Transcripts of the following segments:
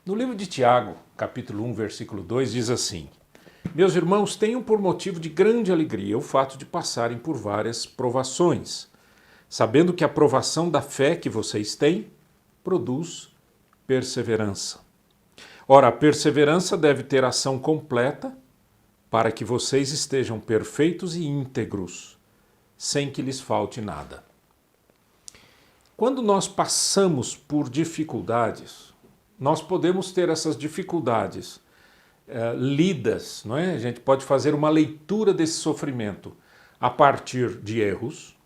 No livro de Tiago, capítulo 1, versículo 2, diz assim: Meus irmãos, tenham por motivo de grande alegria o fato de passarem por várias provações, sabendo que a provação da fé que vocês têm produz perseverança. Ora, a perseverança deve ter ação completa para que vocês estejam perfeitos e íntegros, sem que lhes falte nada. Quando nós passamos por dificuldades, nós podemos ter essas dificuldades lidas, não é? A gente pode fazer uma leitura desse sofrimento a partir de erros.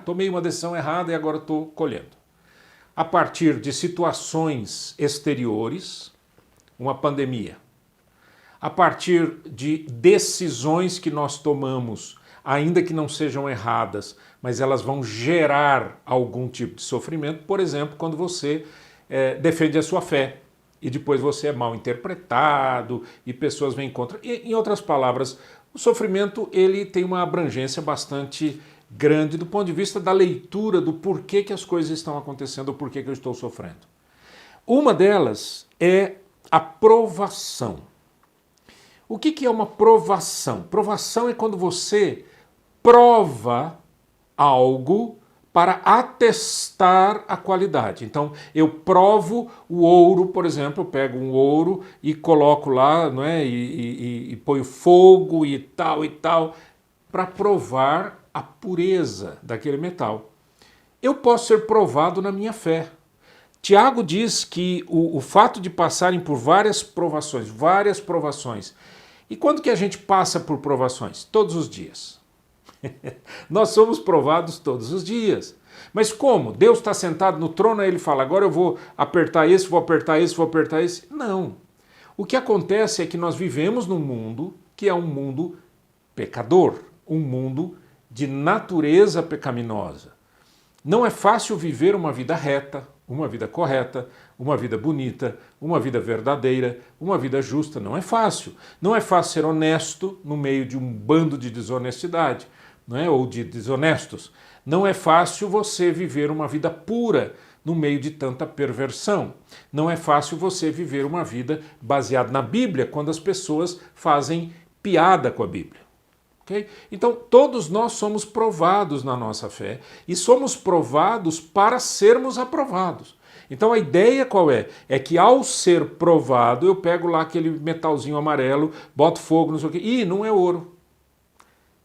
Tomei uma decisão errada e agora estou colhendo. A partir de situações exteriores, uma pandemia. A partir de decisões que nós tomamos, ainda que não sejam erradas, mas elas vão gerar algum tipo de sofrimento. Por exemplo, quando você defende a sua fé e depois você é mal interpretado e pessoas vêm contra. Em outras palavras, o sofrimento ele tem uma abrangência bastante grande do ponto de vista da leitura do porquê que as coisas estão acontecendo, ou porquê que eu estou sofrendo. Uma delas é a provação. O que é uma provação? Provação é quando você prova algo para atestar a qualidade. Então, eu provo o ouro, por exemplo, eu pego um ouro e coloco lá, não é? E ponho fogo e tal, para provar a pureza daquele metal. Eu posso ser provado na minha fé. Tiago diz que o fato de passarem por várias provações. E quando que a gente passa por provações? Todos os dias. Nós somos provados todos os dias. Mas como? Deus está sentado no trono e ele fala, agora eu vou apertar esse, vou apertar esse, vou apertar esse. Não. O que acontece é que nós vivemos num mundo que é um mundo pecador, um mundo de natureza pecaminosa. Não é fácil viver uma vida reta, uma vida correta, uma vida bonita, uma vida verdadeira, uma vida justa. Não é fácil. Não é fácil ser honesto no meio de um bando de desonestidade, não é? Ou de desonestos. Não é fácil você viver uma vida pura no meio de tanta perversão. Não é fácil você viver uma vida baseada na Bíblia quando as pessoas fazem piada com a Bíblia. Okay? Então, todos nós somos provados na nossa fé e somos provados para sermos aprovados. Então, a ideia qual é? É que ao ser provado, eu pego lá aquele metalzinho amarelo, boto fogo, não sei o quê. Ih, não é ouro.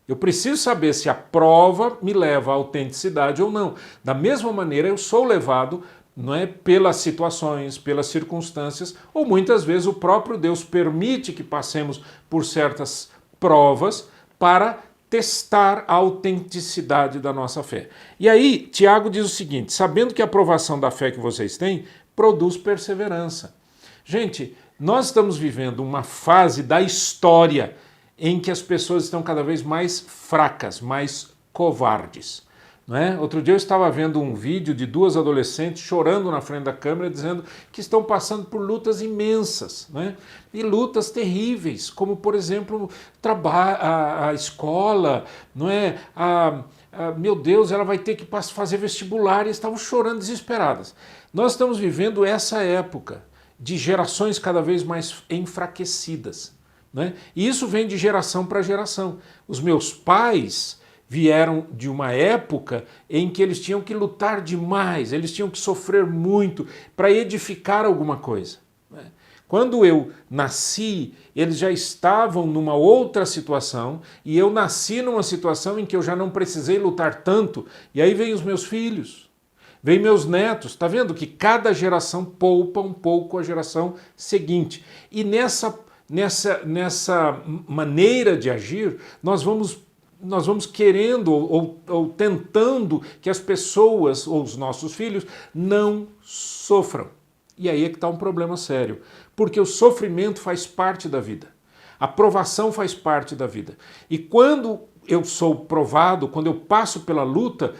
Eu preciso saber se a prova me leva à autenticidade ou não. Da mesma maneira, eu sou levado, não é, pelas situações, pelas circunstâncias, ou muitas vezes o próprio Deus permite que passemos por certas provas para testar a autenticidade da nossa fé. E aí, Tiago diz o seguinte, sabendo que a aprovação da fé que vocês têm produz perseverança. Gente, nós estamos vivendo uma fase da história em que as pessoas estão cada vez mais fracas, mais covardes. Não é? Outro dia eu estava vendo um vídeo de duas adolescentes chorando na frente da câmera, dizendo que estão passando por lutas imensas, não é? E lutas terríveis, como por exemplo a escola, não é? Meu Deus, ela vai ter que fazer vestibular, e estavam chorando desesperadas. Nós estamos vivendo essa época de gerações cada vez mais enfraquecidas, não é? E isso vem de geração para geração. Os meus pais vieram de uma época em que eles tinham que lutar demais, eles tinham que sofrer muito para edificar alguma coisa. Quando eu nasci, eles já estavam numa outra situação e eu nasci numa situação em que eu já não precisei lutar tanto, e aí vem os meus filhos, vem meus netos. Está vendo que cada geração poupa um pouco a geração seguinte. E nessa maneira de agir, nós vamos querendo ou tentando que as pessoas ou os nossos filhos não sofram. E aí é que está um problema sério, porque o sofrimento faz parte da vida, a provação faz parte da vida. E quando eu sou provado, quando eu passo pela luta,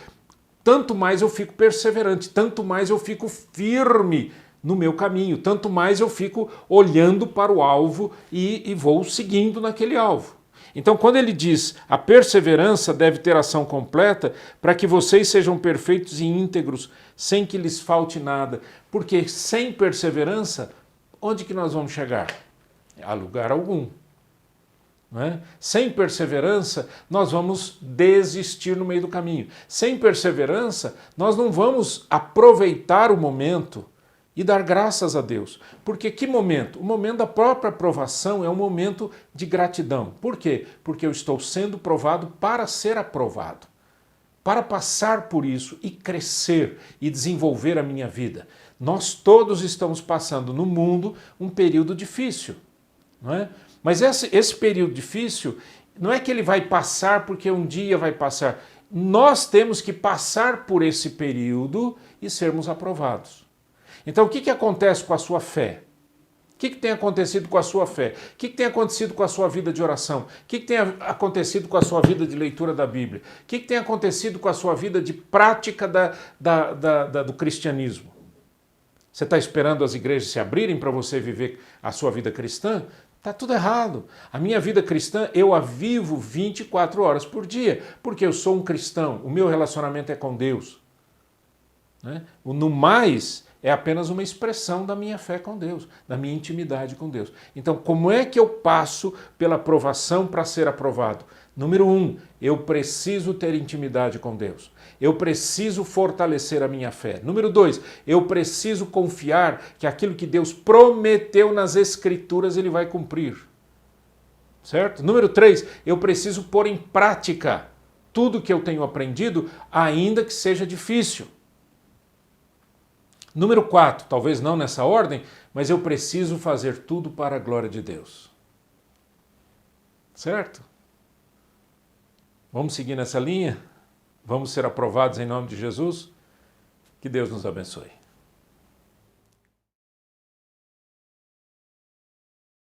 tanto mais eu fico perseverante, tanto mais eu fico firme no meu caminho, tanto mais eu fico olhando para o alvo e vou seguindo naquele alvo. Então, quando ele diz a perseverança deve ter ação completa para que vocês sejam perfeitos e íntegros, sem que lhes falte nada, porque sem perseverança onde que nós vamos chegar? A lugar algum. Não é? Sem perseverança, nós vamos desistir no meio do caminho. Sem perseverança, nós não vamos aproveitar o momento e dar graças a Deus. Porque que momento? O momento da própria provação é um momento de gratidão. Por quê? Porque eu estou sendo provado para ser aprovado. Para passar por isso e crescer e desenvolver a minha vida. Nós todos estamos passando no mundo um período difícil, não é? Mas esse período difícil não é que ele vai passar porque um dia vai passar. Nós temos que passar por esse período e sermos aprovados. Então o que acontece com a sua fé? O que tem acontecido com a sua fé? O que tem acontecido com a sua vida de oração? O que tem acontecido com a sua vida de leitura da Bíblia? O que tem acontecido com a sua vida de prática do cristianismo? Você está esperando as igrejas se abrirem para você viver a sua vida cristã? Está tudo errado. A minha vida cristã, eu a vivo 24 horas por dia, porque eu sou um cristão, o meu relacionamento é com Deus. Né? O no mais é apenas uma expressão da minha fé com Deus, da minha intimidade com Deus. Então, como é que eu passo pela aprovação para ser aprovado? Número 1, eu preciso ter intimidade com Deus. Eu preciso fortalecer a minha fé. Número 2, eu preciso confiar que aquilo que Deus prometeu nas Escrituras Ele vai cumprir. Certo? Número 3, eu preciso pôr em prática tudo que eu tenho aprendido, ainda que seja difícil. Número 4, talvez não nessa ordem, mas eu preciso fazer tudo para a glória de Deus. Certo? Vamos seguir nessa linha? Vamos ser aprovados em nome de Jesus? Que Deus nos abençoe.